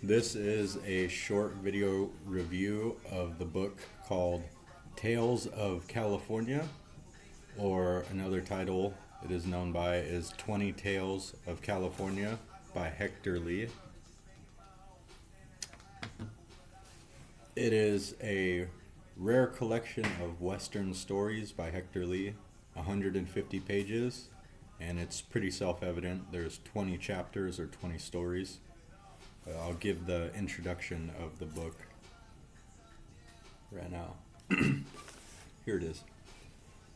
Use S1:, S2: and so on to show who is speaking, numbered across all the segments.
S1: This is a short video review of the book called Tales of California, or another title it is known by is 20 Tales of California by Hector Lee. It is a rare collection of Western stories by Hector Lee, 150 pages, and it's pretty self-evident. There's 20 chapters or 20 stories. I'll give the introduction of the book right now. Here it is.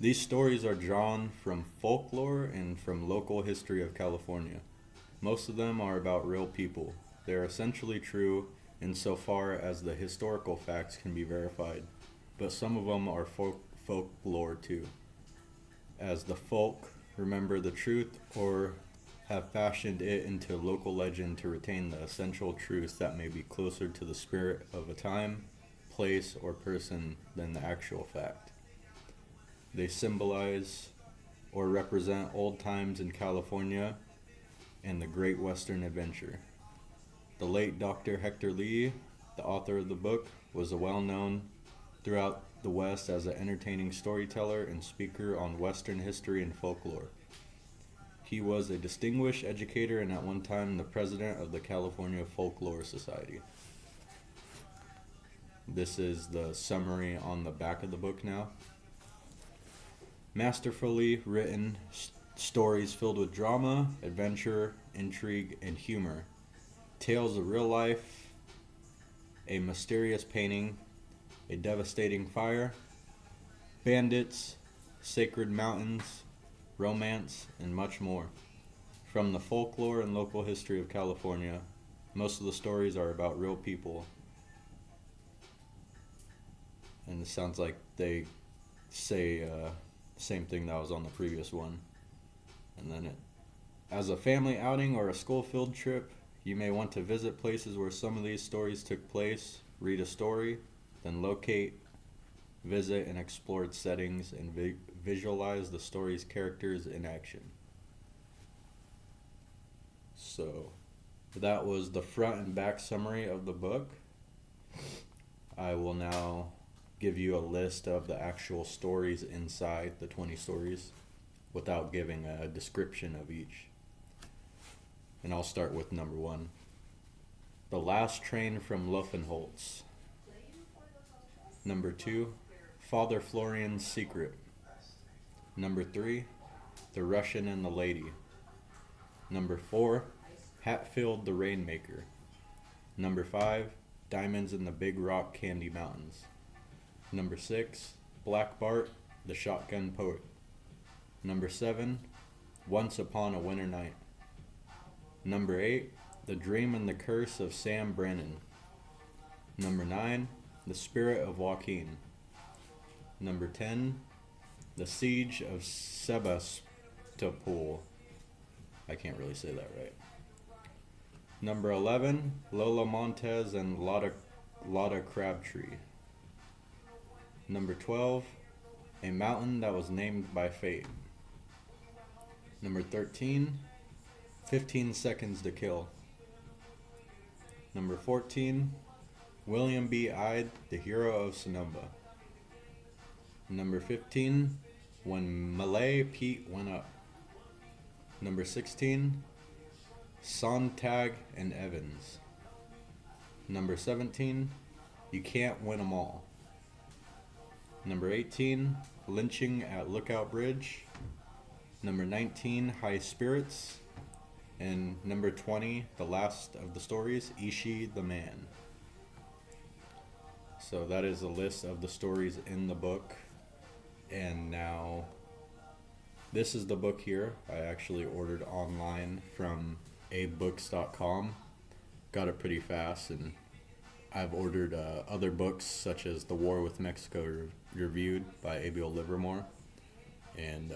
S1: These stories are drawn from folklore and from local history of California. Most of them are about real people. They are essentially true insofar as the historical facts can be verified, but some of them are folklore too, as the folk remember the truth or have fashioned it into local legend to retain the essential truth that may be closer to the spirit of a time, place, or person than the actual fact. They symbolize or represent old times in California and the Great Western Adventure. The late Dr. Hector Lee, the author of the book, was well known throughout the West as an entertaining storyteller and speaker on Western history and folklore. He was a distinguished educator and at one time the president of the California Folklore Society. This is the summary on the back of the book now. Masterfully written stories filled with drama, adventure, intrigue, and humor. Tales of real life, a mysterious painting, a devastating fire, bandits, sacred mountains, romance, and much more. From the folklore and local history of California, most of the stories are about real people. And it sounds like they say same thing that was on the previous one. And then as a family outing or a school field trip, you may want to visit places where some of these stories took place, read a story, then locate, visit, and explore its settings and visualize the story's characters in action. So that was the front and back summary of the book. I will now give you a list of the actual stories inside the 20 stories without giving a description of each. And I'll start with number 1. The Last Train from Luffenholtz. Number 2, Father Florian's Secret. Number 3, The Russian and the Lady. Number 4, Hatfield the Rainmaker. Number 5, Diamonds in the Big Rock Candy Mountains. Number 6, Black Bart, the Shotgun Poet. Number 7, Once Upon a Winter Night. Number 8, The Dream and the Curse of Sam Brennan. Number 9, The Spirit of Joaquin. Number 10, The Siege of Sebastopol. I can't really say that right. Number 11, Lola Montez and Lotta Crabtree. Number 12, A Mountain That Was Named by Fate. Number 13, 15 Seconds to Kill. Number 14, William B. Ide, the Hero of Sonoma. Number 15, When Malay Pete Went Up. Number 16, Sontag and Evans. Number 17, You Can't Win 'Em All. Number 18, Lynching at Lookout Bridge. Number 19, High Spirits. And number 20, the last of the stories, Ishi the Man. So that is a list of the stories in the book. And now, this is the book here. I actually ordered online from abooks.com. Got it pretty fast, and I've ordered other books such as The War with Mexico Reviewed by Abiel Livermore. And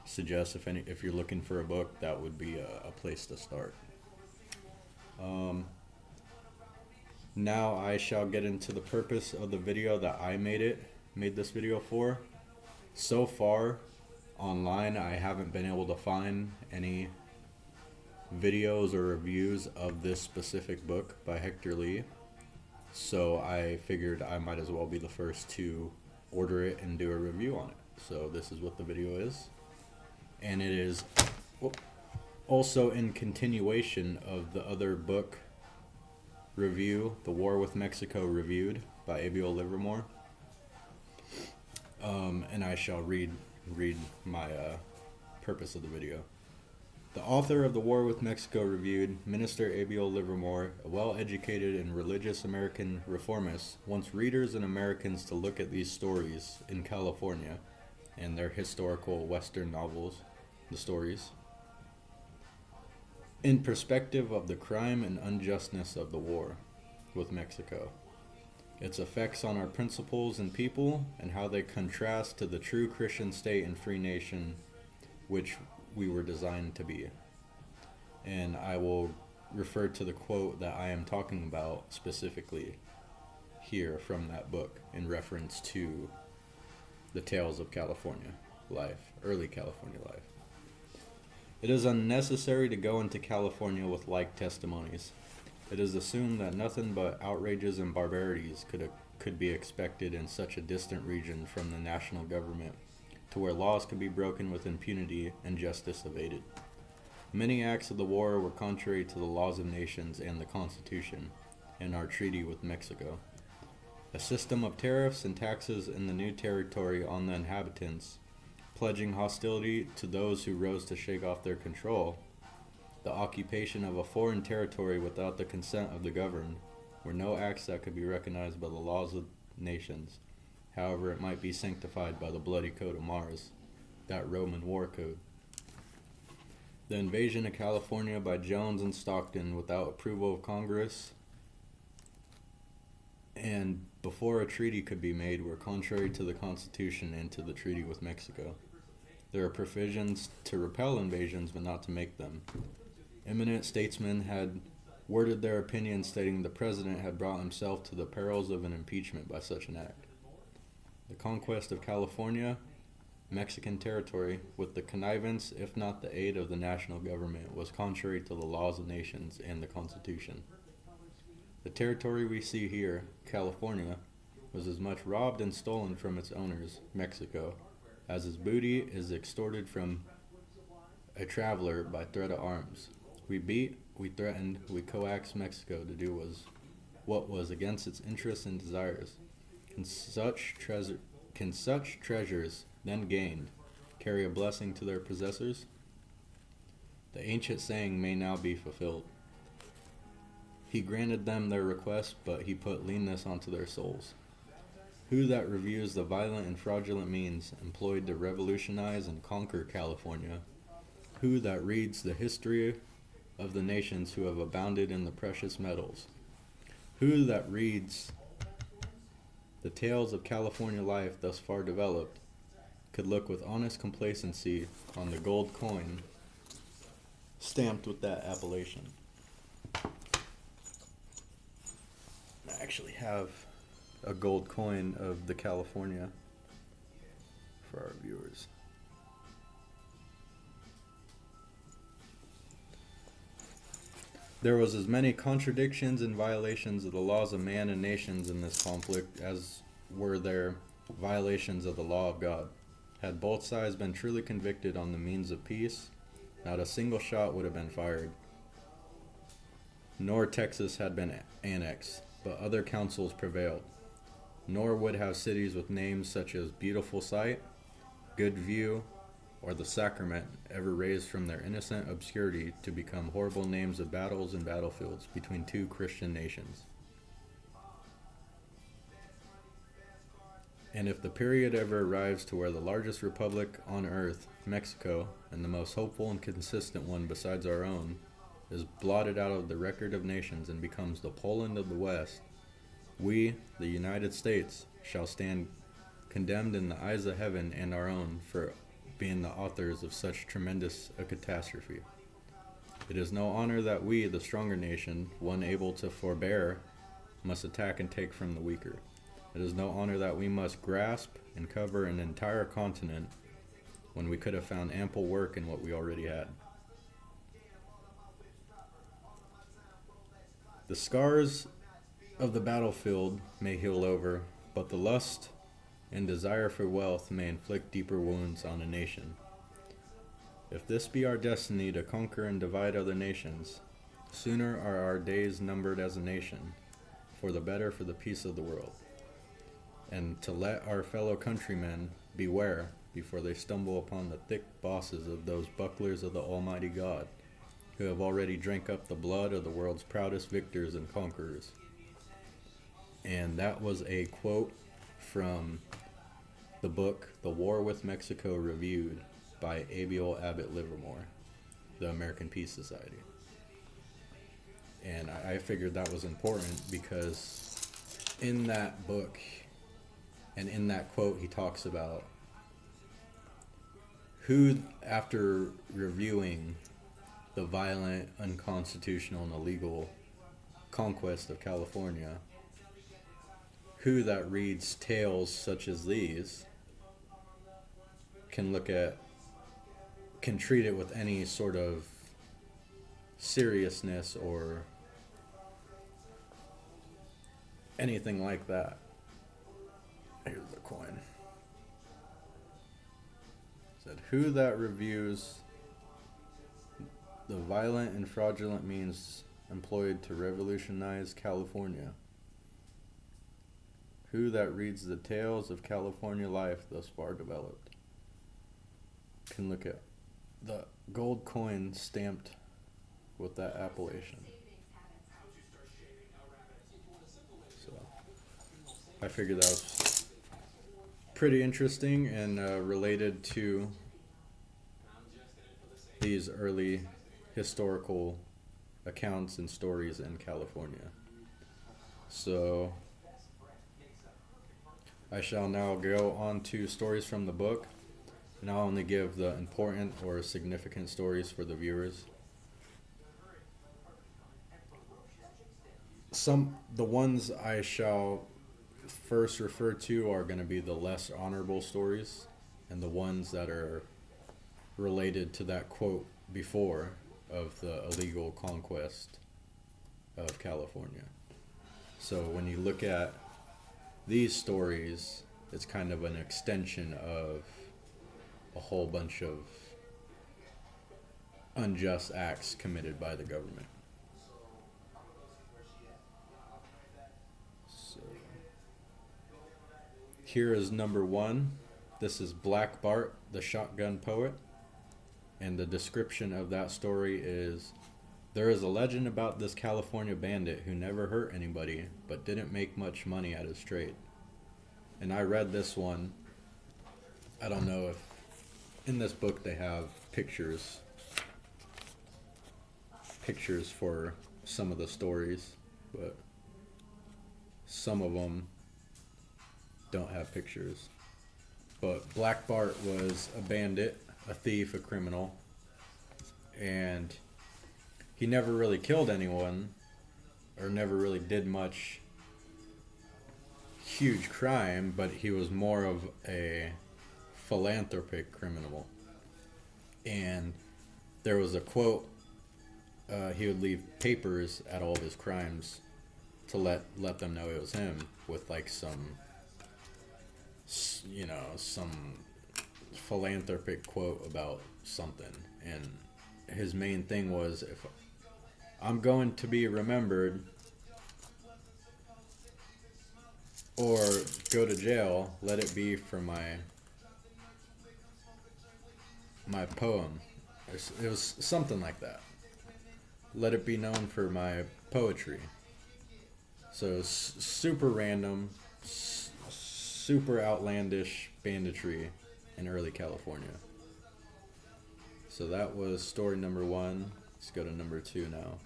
S1: suggest if you're looking for a book, that would be a place to start. Now I shall get into the purpose of the video that I made this video for. So far online I haven't been able to find any videos or reviews of this specific book by Hector Lee, so I figured I might as well be the first to order it and do a review on it. So this is what the video is, and it is also in continuation of the other book review, The War with Mexico Reviewed by Abiel Livermore. And I shall read my purpose of the video. The author of The War with Mexico Reviewed, Minister Abiel Livermore, a well-educated and religious American reformist, wants readers and Americans to look at these stories in California and their historical Western novels, the stories, in perspective of the crime and unjustness of the war with Mexico, its effects on our principles and people, and how they contrast to the true Christian state and free nation which we were designed to be. And I will refer to the quote that I am talking about specifically here from that book in reference to the tales of California life, early California life. It is unnecessary to go into California with like testimonies. It is assumed that nothing but outrages and barbarities could be expected in such a distant region from the national government, to where laws could be broken with impunity and justice evaded. Many acts of the war were contrary to the laws of nations and the Constitution and our treaty with Mexico. A system of tariffs and taxes in the new territory on the inhabitants, pledging hostility to those who rose to shake off their control, the occupation of a foreign territory without the consent of the governed, were no acts that could be recognized by the laws of nations, however it might be sanctified by the bloody coat of Mars, that Roman war code. The invasion of California by Jones and Stockton without approval of Congress and before a treaty could be made were contrary to the Constitution and to the treaty with Mexico. There are provisions to repel invasions but not to make them. Eminent statesmen had worded their opinion stating the president had brought himself to the perils of an impeachment by such an act. The conquest of California, Mexican territory, with the connivance, if not the aid of the national government, was contrary to the laws of nations and the Constitution. The territory we see here, California, was as much robbed and stolen from its owners, Mexico, as his booty is extorted from a traveler by threat of arms. We beat, we threatened, we coaxed Mexico to do what was against its interests and desires. Can such treasures, then gained, carry a blessing to their possessors? The ancient saying may now be fulfilled. He granted them their request, but he put leanness onto their souls. Who that reviews the violent and fraudulent means employed to revolutionize and conquer California? Who that reads the history of the nations who have abounded in the precious metals? Who that reads the tales of California life thus far developed could look with honest complacency on the gold coin stamped with that appellation? I actually have a gold coin of the California for our viewers. There was as many contradictions and violations of the laws of man and nations in this conflict as were there violations of the law of God. Had both sides been truly convicted on the means of peace, not a single shot would have been fired, nor Texas had been annexed, but other counsels prevailed. Nor would have cities with names such as Beautiful Sight, Good View, or the Sacrament ever raised from their innocent obscurity to become horrible names of battles and battlefields between two Christian nations. And if the period ever arrives to where the largest republic on earth, Mexico, and the most hopeful and consistent one besides our own, is blotted out of the record of nations and becomes the Poland of the West, we, the United States, shall stand condemned in the eyes of heaven and our own for being the authors of such tremendous a catastrophe. It is no honor that we, the stronger nation, one able to forbear, must attack and take from the weaker. It is no honor that we must grasp and cover an entire continent when we could have found ample work in what we already had. The scars of the battlefield may heal over, but the lust and desire for wealth may inflict deeper wounds on a nation. If this be our destiny to conquer and divide other nations, sooner are our days numbered as a nation, for the better for the peace of the world. And to let our fellow countrymen beware before they stumble upon the thick bosses of those bucklers of the Almighty God, who have already drank up the blood of the world's proudest victors and conquerors. And that was a quote from the book The War with Mexico Reviewed by Abiel Livermore, the American Peace Society. And I figured that was important because in that book and in that quote he talks about who, after reviewing the violent, unconstitutional, and illegal conquest of California, who that reads tales such as these can treat it with any sort of seriousness or anything like that. Here's the coin. It said, who that reviews the violent and fraudulent means employed to revolutionize California, who that reads the tales of California life thus far developed, can look at the gold coin stamped with that appellation. So I figured that was pretty interesting and related to these early historical accounts and stories in California. So I shall now go on to stories from the book, and I'll only give the important or significant stories for the viewers. The ones I shall first refer to are going to be the less honorable stories, and the ones that are related to that quote before of the illegal conquest of California. So when you look at these stories, it's kind of an extension of a whole bunch of unjust acts committed by the government. So here is number one. This is Black Bart, the Shotgun Poet. And the description of that story is, there is a legend about this California bandit who never hurt anybody, but didn't make much money at his trade. And I read this one. I don't know if in this book they have pictures for some of the stories, but some of them don't have pictures. But Black Bart was a bandit, a thief, a criminal, and he never really killed anyone or never really did much huge crime, but he was more of a philanthropic criminal. And there was a quote, he would leave papers at all of his crimes to let them know it was him, with like some philanthropic quote about something. And his main thing was, if I'm going to be remembered or go to jail, let it be for my poem. It was something like that. Let it be known for my poetry. So super random, super outlandish banditry in early California. So that was story number one. Let's go to number two now.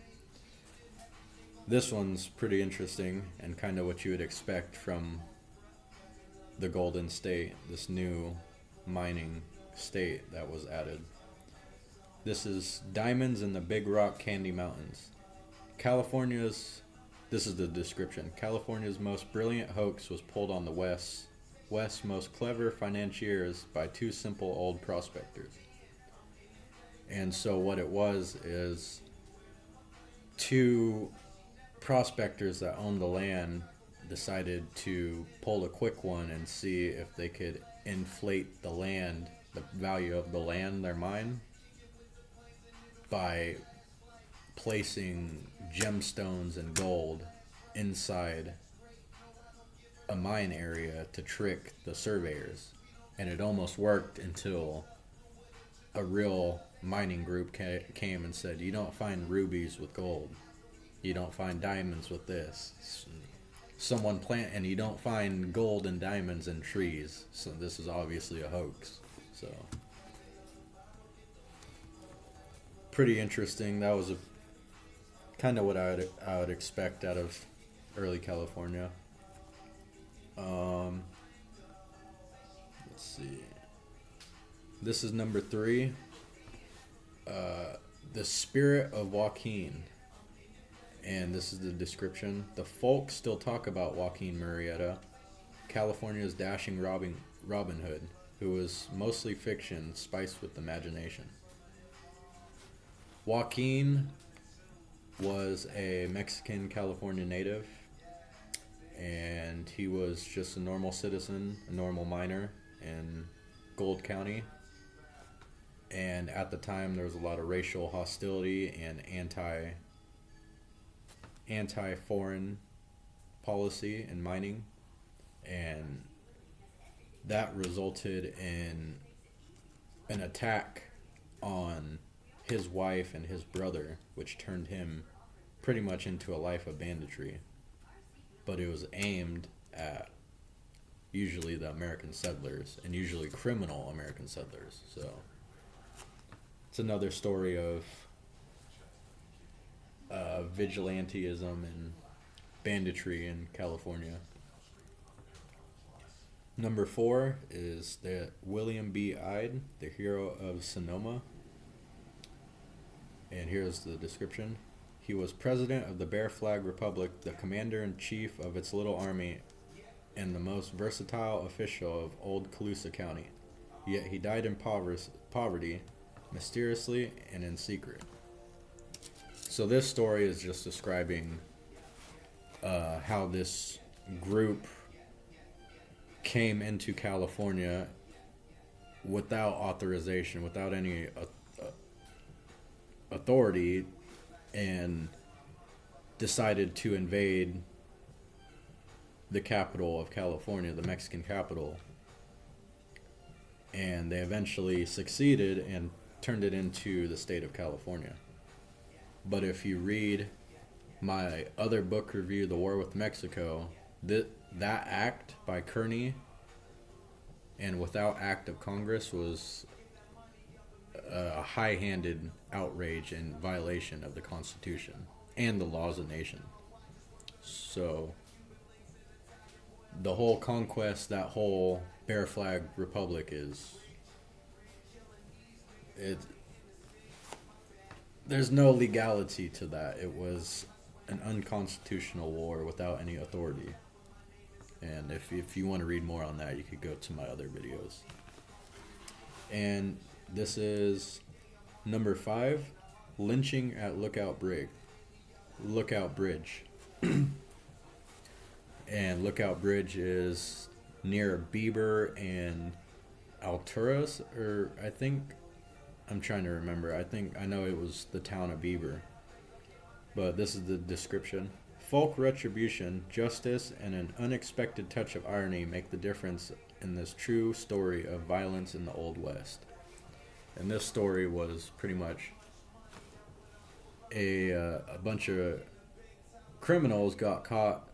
S1: This one's pretty interesting and kind of what you would expect from the Golden State, this new mining state that was added. This is Diamonds in the Big Rock Candy Mountains. This is the description. California's most brilliant hoax was pulled on the West's most clever financiers by two simple old prospectors. And so what it was is two prospectors that owned the land decided to pull a quick one and see if they could inflate the land, the value of the land, their mine, by placing gemstones and gold inside a mine area to trick the surveyors. And it almost worked until a real mining group came and said, you don't find rubies with gold. You don't find diamonds with this. And you don't find gold and diamonds in trees. So this is obviously a hoax. So pretty interesting. That was a kind of what I would expect out of early California. Let's see. This is number 3. The Spirit of Joaquin. And this is the description. The folk still talk about Joaquin Murrieta, California's dashing Robin Hood, who was mostly fiction spiced with imagination. Joaquin was a Mexican California native, and he was just a normal citizen, a normal miner in Gold County. And at the time, there was a lot of racial hostility and anti-foreign policy in mining, and that resulted in an attack on his wife and his brother, which turned him pretty much into a life of banditry. But it was aimed at usually the American settlers, and usually criminal American settlers. So it's another story of vigilantism and banditry in California. Number 4 is the William B. Ide, the hero of Sonoma. And here's the description. He was president of the Bear Flag Republic, the commander-in-chief of its little army, and the most versatile official of old Colusa County. Yet he died in poverty, mysteriously and in secret. So this story is just describing how this group came into California without authorization, without any authority, and decided to invade the capital of California, the Mexican capital. And they eventually succeeded and turned it into the state of California. But if you read my other book review, The War with Mexico, that act by Kearney and without act of Congress was a high-handed outrage and violation of the Constitution and the laws of the nation. So the whole conquest, that whole Bear Flag Republic there's no legality to that. It was an unconstitutional war without any authority. And if you want to read more on that, you could go to my other videos. And this is number 5, lynching at Lookout Bridge. And Lookout Bridge is near Bieber and Alturas, or I'm trying to remember. I know it was the town of Bieber. But this is the description. Folk retribution, justice, and an unexpected touch of irony make the difference in this true story of violence in the Old West. And this story was pretty much a bunch of criminals got caught,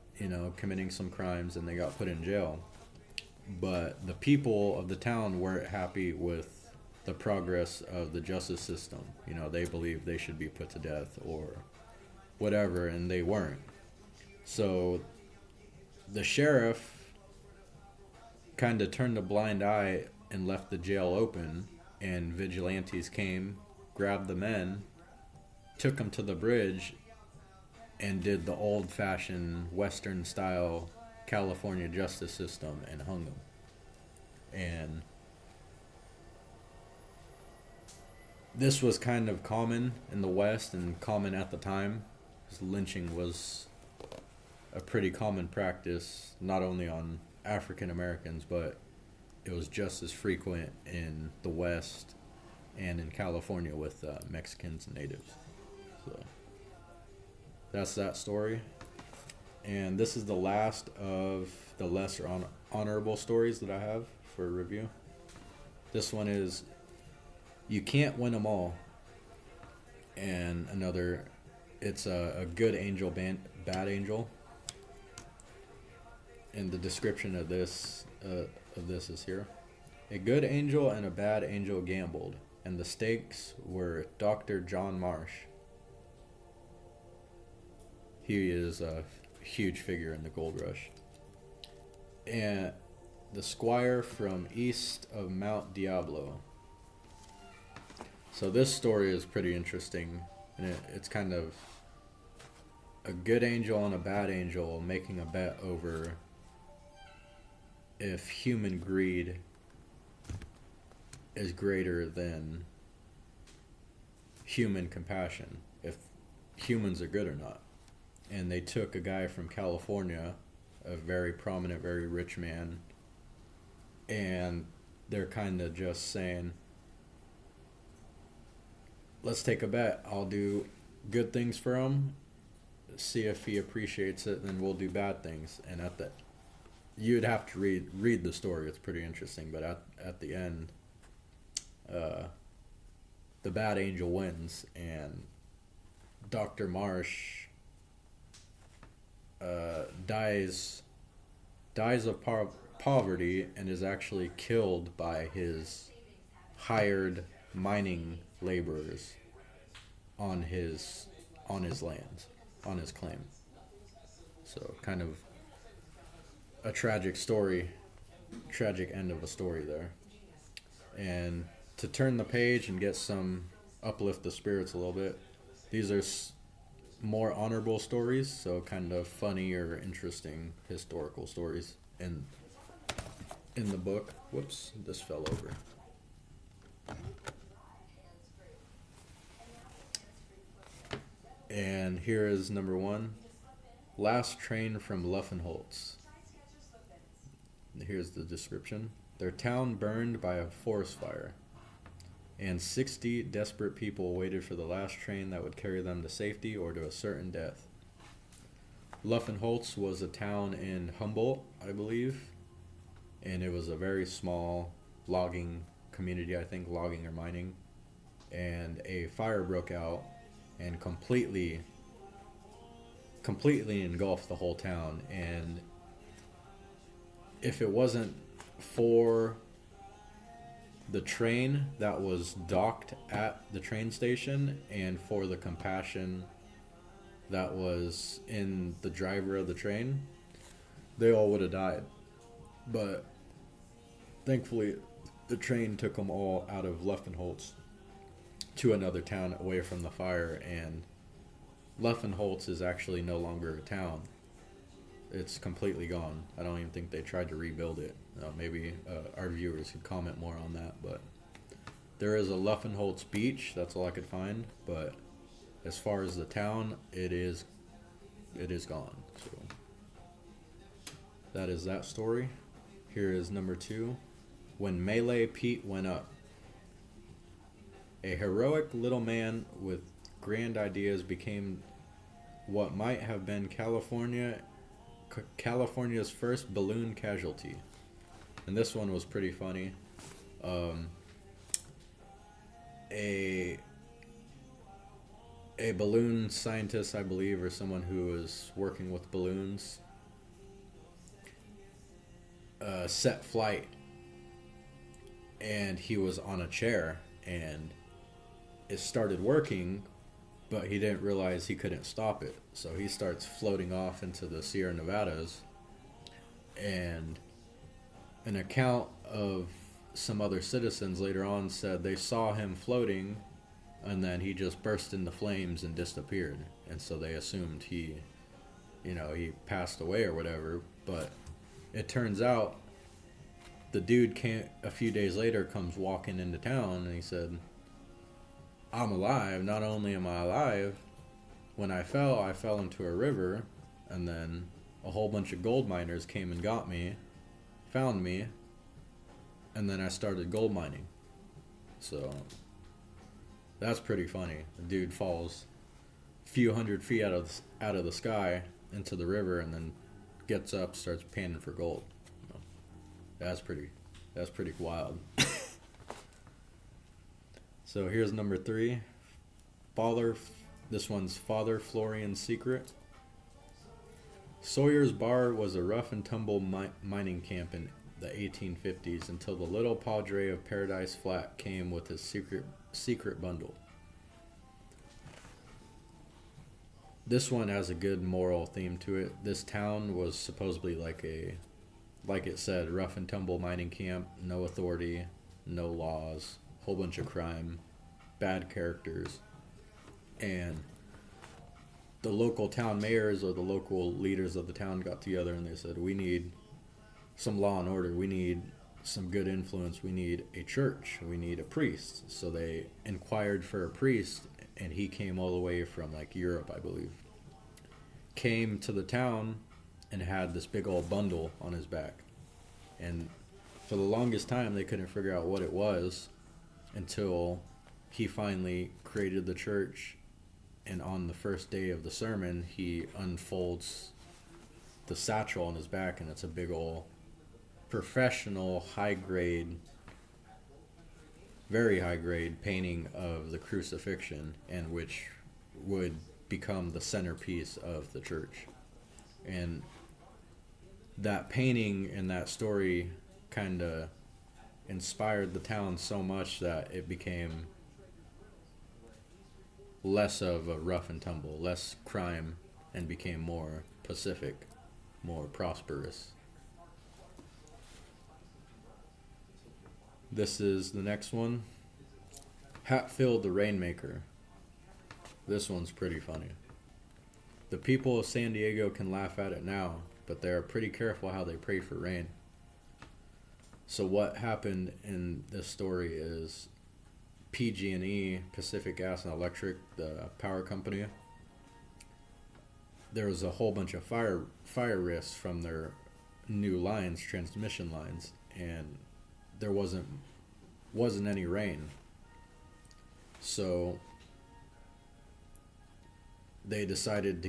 S1: committing some crimes, and they got put in jail. But the people of the town weren't happy with the progress of the justice system. They believed they should be put to death or whatever, and they weren't. So the sheriff kind of turned a blind eye and left the jail open, and vigilantes came, grabbed the men, took them to the bridge, and did the old-fashioned Western-style California justice system and hung them. And this was kind of common in the West and common at the time, because lynching was a pretty common practice, not only on African Americans, but it was just as frequent in the West and in California with Mexicans and natives. So that's that story. And this is the last of the lesser honorable stories that I have for review. This one is You Can't Win 'Em All. And another, it's a good angel, bad angel. And the description of this is here. A good angel and a bad angel gambled, and the stakes were Dr. John Marsh. He is a huge figure in the gold rush. And the squire from east of Mount Diablo. So this story is pretty interesting, and it's kind of a good angel and a bad angel making a bet over if human greed is greater than human compassion, if humans are good or not. And they took a guy from California, a very prominent, very rich man, and they're kind of just saying, let's take a bet. I'll do good things for him, see if he appreciates it, then we'll do bad things. And you'd have to read the story. It's pretty interesting. But at the end, the bad angel wins, and Dr. Marsh dies of poverty and is actually killed by his hired mining laborers on his lands, on his claim. So kind of a tragic story, tragic end of a story there. And to turn the page and uplift the spirits a little bit, these are more honorable stories, so kind of funny or interesting historical stories in the book. Whoops, this fell over. And here is number 1, Last Train from Luffenholtz. Here's the description. Their town burned by a forest fire, and 60 desperate people waited for the last train that would carry them to safety or to a certain death. Luffenholtz was a town in Humboldt, I believe, and it was a very small logging community, I think, logging or mining, and a fire broke out and completely engulfed the whole town. And if it wasn't for the train that was docked at the train station and for the compassion that was in the driver of the train, they all would have died. But thankfully, the train took them all out of Luffenholtz to another town away from the fire, and Luffenholtz is actually no longer a town. It's completely gone. I don't even think they tried to rebuild it. Maybe our viewers could comment more on that, but there is a Luffenholtz beach. That's all I could find. But as far as the town, it is gone. So that is that story. Here is number 2, When Melee Pete Went Up. A heroic little man with grand ideas became what might have been California's first balloon casualty. And this one was pretty funny. A balloon scientist, I believe, or someone who was working with balloons, set flight, and he was on a chair, and it started working, but he didn't realize he couldn't stop it. So he starts floating off into the Sierra Nevadas, and an account of some other citizens later on said they saw him floating, and then he just burst into flames and disappeared. And so they assumed he passed away or whatever. But it turns out the dude a few days later comes walking into town, and he said, I'm alive. Not only am I alive, when I fell into a river, and then a whole bunch of gold miners came and got me, found me, and then I started gold mining. So that's pretty funny. The dude falls a few hundred feet out of the sky into the river, and then gets up, starts panning for gold. That's pretty wild. So here's number 3. This one's Father Florian's Secret. Sawyer's Bar was a rough and tumble mining camp in the 1850s until the little padre of Paradise Flat came with his secret bundle. This one has a good moral theme to it. This town was supposedly like it said, rough and tumble mining camp, no authority, no laws, whole bunch of crime, bad characters, and the local town mayors or the local leaders of the town got together and they said, we need some law and order, we need some good influence, we need a church, we need a priest. So they inquired for a priest, and he came all the way from like Europe, I believe. Came to the town and had this big old bundle on his back. And for the longest time, they couldn't figure out what it was until he finally created the church. And on the first day of the sermon, he unfolds the satchel on his back, and it's a big old professional, very high grade painting of the crucifixion, and which would become the centerpiece of the church. And that painting and that story kind of inspired the town so much that it became less of a rough and tumble, less crime, and became more pacific, more prosperous. This is the next one. Hatfield the Rainmaker. This one's pretty funny. The people of San Diego can laugh at it now, but they are pretty careful how they pray for rain. So what happened in this story is PG&E, Pacific Gas and Electric, the power company, there was a whole bunch of fire risks from their new lines, transmission lines, and there wasn't any rain. So they decided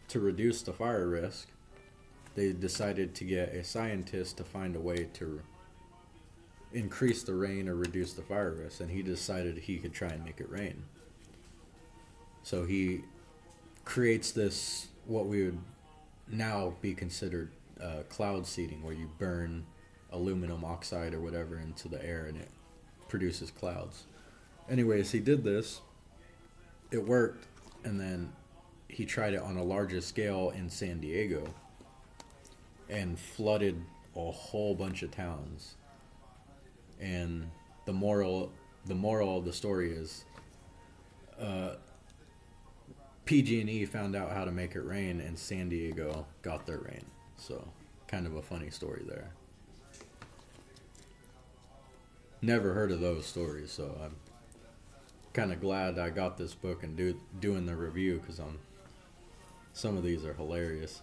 S1: to reduce the fire risk. They decided to get a scientist to find a way to increase the rain or reduce the fire risk, and he decided he could try and make it rain. So he creates this, what we would now be considered cloud seeding, where you burn aluminum oxide or whatever into the air and it produces clouds. Anyways, he did this, it worked, and then he tried it on a larger scale in San Diego and flooded a whole bunch of towns. And the moral of the story is PG&E found out how to make it rain, and San Diego got their rain. So kind of a funny story there. Never heard of those stories, so I'm kind of glad I got this book and doing the review, because some of these are hilarious.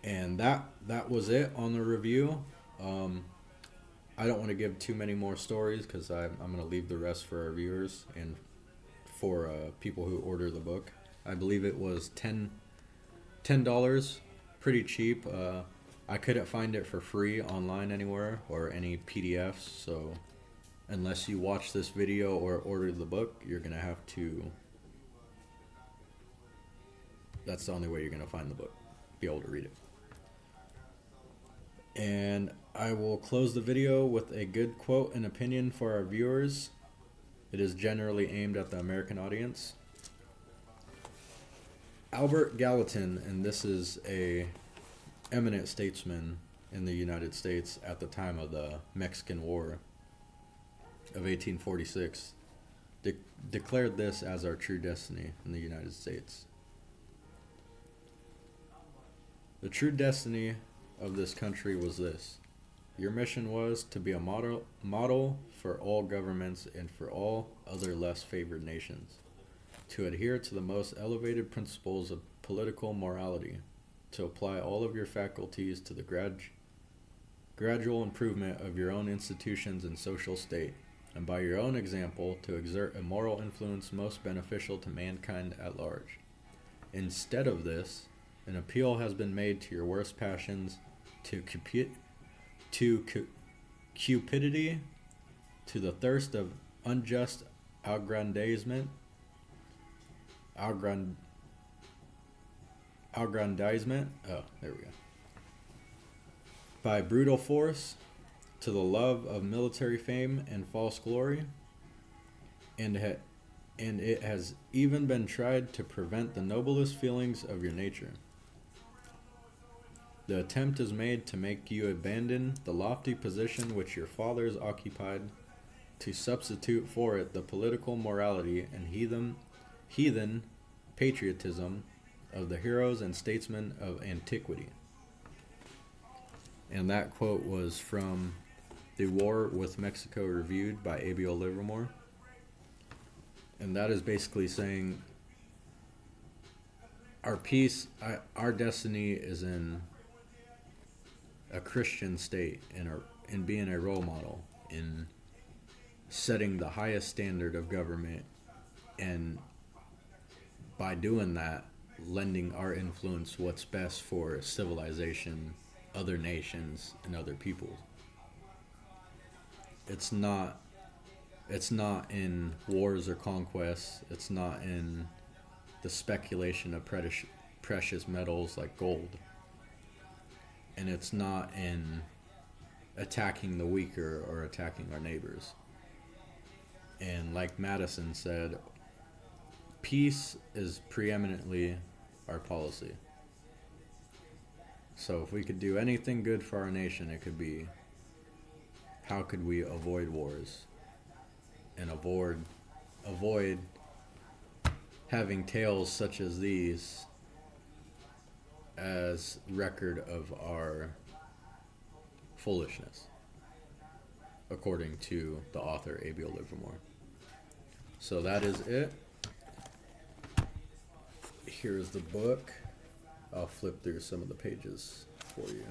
S1: And that was it on the review. I don't want to give too many more stories, because I'm going to leave the rest for our viewers and for people who order the book. I believe it was $10, pretty cheap. I couldn't find it for free online anywhere or any PDFs, so unless you watch this video or order the book, you're going to have to... That's the only way you're going to find the book, be able to read it. And I will close the video with a good quote and opinion for our viewers. It is generally aimed at the American audience. Albert Gallatin, and this is a eminent statesman in the United States at the time of the Mexican War of 1846, declared this as our true destiny in the United States. The true destiny of this country was this: your mission was to be a model for all governments and for all other less favored nations, to adhere to the most elevated principles of political morality, to apply all of your faculties to the gradual improvement of your own institutions and social state, and by your own example to exert a moral influence most beneficial to mankind at large. Instead of this, an appeal has been made to your worst passions, to cupidity, to the thirst of unjust aggrandizement, by brutal force, to the love of military fame and false glory, and it has even been tried to prevent the noblest feelings of your nature. The attempt is made to make you abandon the lofty position which your fathers occupied, to substitute for it the political morality and heathen patriotism of the heroes and statesmen of antiquity. And that quote was from The War with Mexico Reviewed by Abiel Livermore. And that is basically saying our peace, our destiny is in a Christian state, in being a role model, in setting the highest standard of government, and by doing that, lending our influence what's best for civilization, other nations, and other people. It's not in wars or conquests. It's not in the speculation of precious metals like gold. And it's not in attacking the weaker or attacking our neighbors. And like Madison said, peace is preeminently our policy. So if we could do anything good for our nation, it could be, how could we avoid wars and avoid having tales such as these as record of our foolishness, according to the author Abiel Livermore. So that is it. Here's the book. I'll flip through some of the pages for you.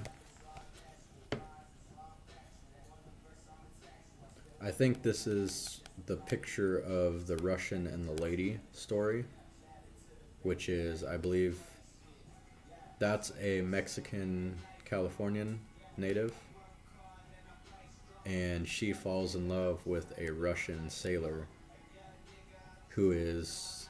S1: I think this is the picture of the Russian and the lady story, which is, I believe, that's a Mexican Californian native, and she falls in love with a Russian sailor who is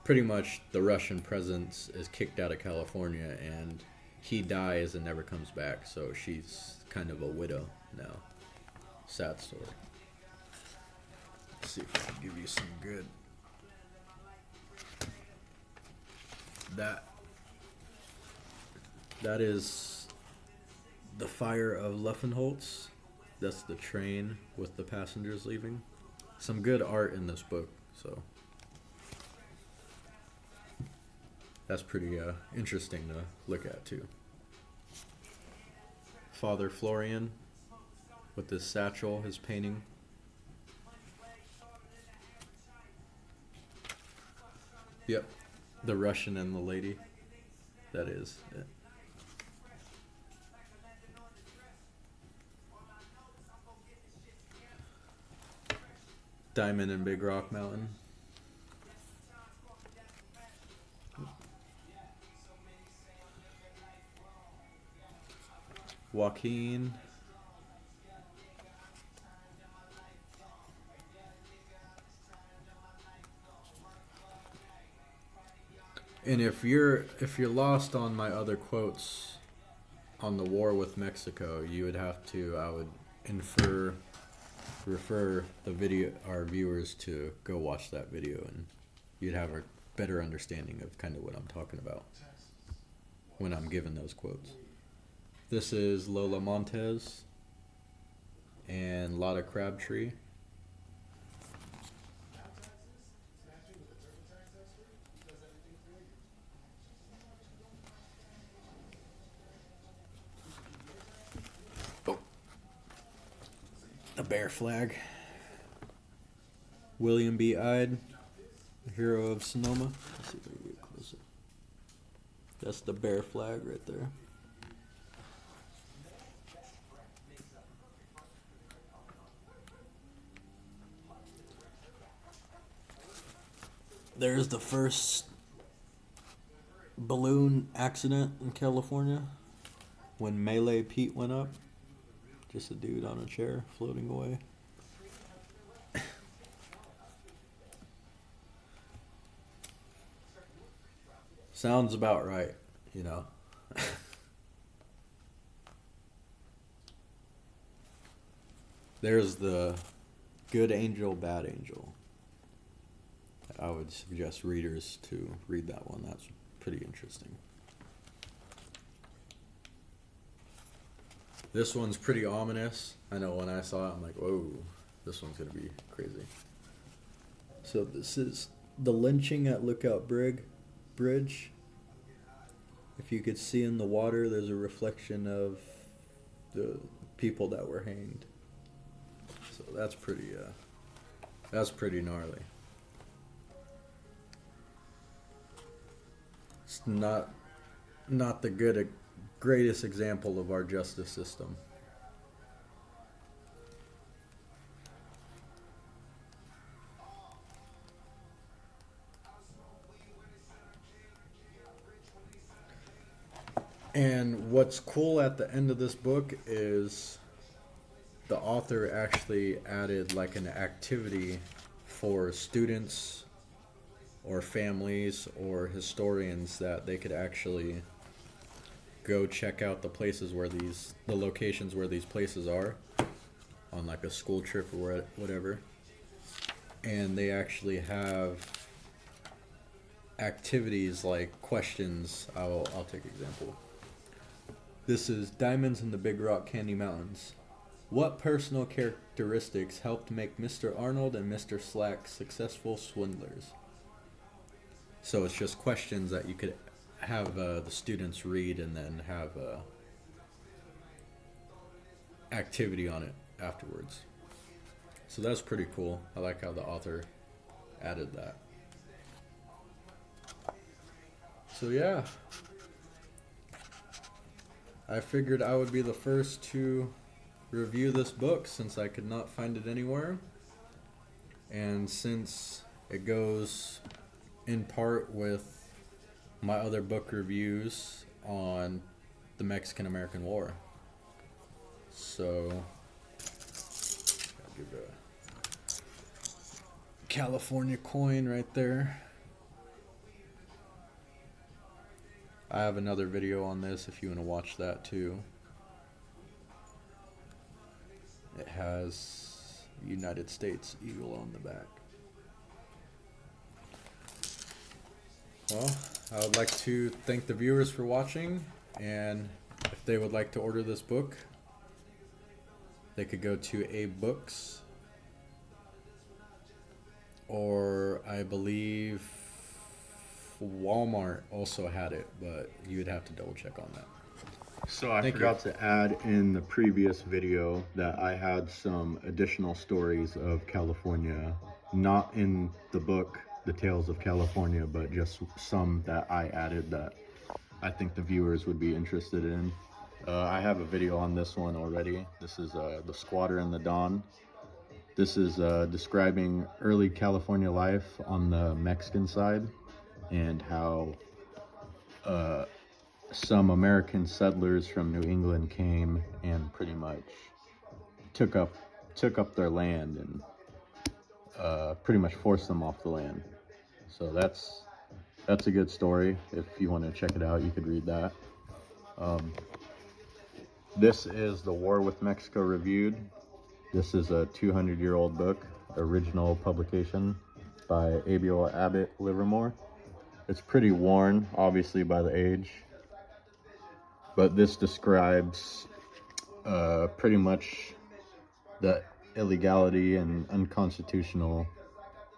S1: pretty much, the Russian presence is kicked out of California, and he dies and never comes back, so she's kind of a widow now. Sad story. Let's see if I can give you some good. That is the Fire of Luffenholtz. That's the train with the passengers leaving. Some good art in this book, so that's pretty interesting to look at too. Father Florian with his satchel, his painting. Yep, the Russian and the lady. That is it. Diamond and Big Rock Mountain. Joaquin. And if you're lost on my other quotes on the war with Mexico, you would have to, I would refer our viewers to go watch that video, and you'd have a better understanding of kind of what I'm talking about when I'm giving those quotes. This is Lola Montez and Lotta Crabtree. A bear flag. William B. Ide, hero of Sonoma. Let's see if I can get closer. That's the bear flag right there. There's the first balloon accident in California when Melee Pete went up. Just a dude on a chair floating away. Sounds about right, you know. There's the good angel, bad angel. I would suggest readers to read that one. That's pretty interesting. This one's pretty ominous. I know when I saw it, I'm like, whoa, this one's going to be crazy. So this is the lynching at Lookout Bridge. If you could see in the water, there's a reflection of the people that were hanged. So that's pretty gnarly. It's not the greatest example of our justice system. And what's cool at the end of this book is the author actually added like an activity for students or families or historians that they could actually go check out the locations where these places are on like a school trip or whatever. And they actually have activities like questions. I'll take an example. This is Diamonds in the Big Rock Candy Mountains. What personal characteristics helped make Mr. Arnold and Mr. Slack successful swindlers? So it's just questions that you could have the students read and then have activity on it afterwards. So that's pretty cool. I like how the author added that. So yeah, I figured I would be the first to review this book since I could not find it anywhere. And since it goes in part with my other book reviews on the Mexican-American War. So, I'll give a California coin right there. I have another video on this if you want to watch that too. It has United States Eagle on the back. Well, I would like to thank the viewers for watching, and if they would like to order this book, they could go to A-Books, or I believe Walmart also had it, but you would have to double check on that. So I forgot to add in the previous video that I had some additional stories of California, not in the book, The Tales of California, but just some that I added that I think the viewers would be interested in. I have a video on this one already. This is The Squatter and the Don. This is describing early California life on the Mexican side and how some American settlers from New England came and pretty much took up their land and pretty much forced them off the land. So that's a good story. If you want to check it out, you could read that. This is The War with Mexico Reviewed. This is a 200-year-old book, original publication by Abiel Livermore. It's pretty worn, obviously, by the age. But this describes pretty much the illegality and unconstitutional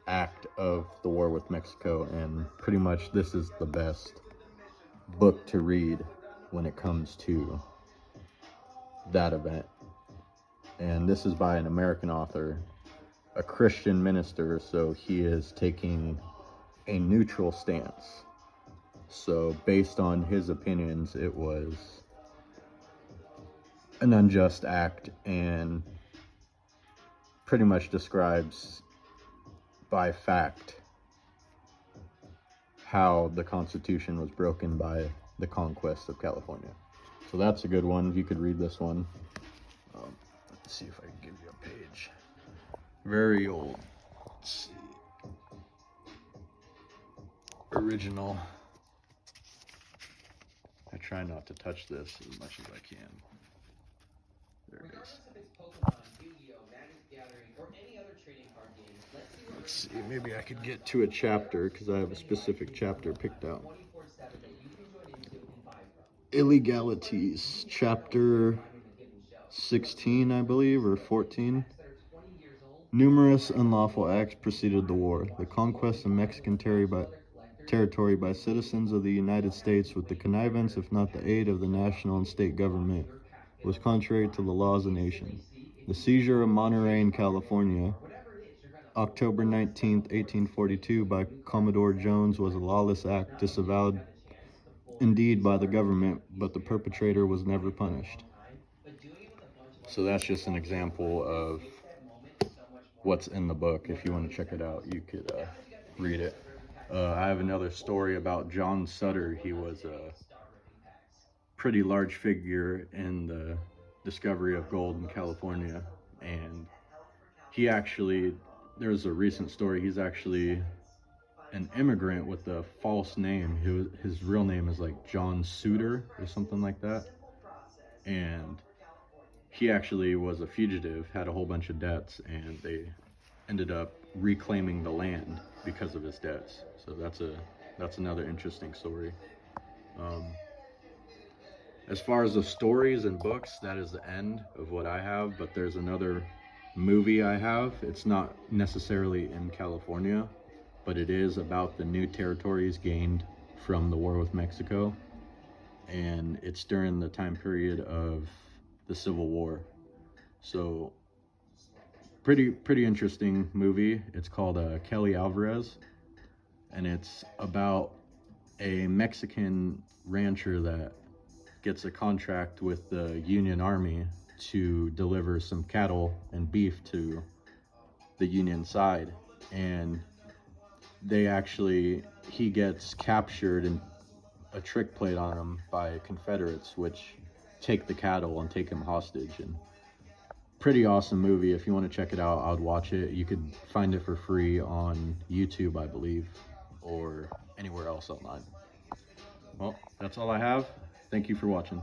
S1: act of the war with Mexico, and pretty much this is the best book to read when it comes to that event. And this is by an American author, a Christian minister, so he is taking a neutral stance. So based on his opinions, it was an unjust act, and pretty much describes by fact how the Constitution was broken by the conquest of California. So that's a good one. You could read this one. Let's see if I can give you a page. Very old. Let's see. Original. I try not to touch this as much as I can. There it is. Let's see, maybe I could get to a chapter because I have a specific chapter picked out. Illegalities, chapter 16, I believe, or 14. Numerous unlawful acts preceded the war. The conquest of Mexican territory by citizens of the United States with the connivance, if not the aid, of the national and state government was contrary to the laws of the nation. The seizure of Monterey in California, October 19, 1842, by Commodore Jones was a lawless act disavowed indeed by the government, but the perpetrator was never punished. So that's just an example of what's in the book. If you want to check it out, you could read it. I have another story about John Sutter. He was a pretty large figure in the discovery of gold in California, and he actually, there's a recent story, he's actually an immigrant with a false name. His real name is like John Suter or something like that, and he actually was a fugitive, had a whole bunch of debts, and they ended up reclaiming the land because of his debts. So that's another interesting story. As far as the stories and books, that is the end of what I have, but there's another movie I have. It's not necessarily in California, but it is about the new territories gained from the war with Mexico, and it's during the time period of the Civil War. So pretty interesting movie. It's called Kelly Alvarez, and it's about a Mexican rancher that gets a contract with the Union Army to deliver some cattle and beef to the Union side, and he gets captured and a trick played on him by Confederates, which take the cattle and take him hostage. And pretty awesome movie. If you want to check it out, I'd watch it. You could find it for free on YouTube, I believe, or anywhere else online. Well, that's all I have. Thank you for watching.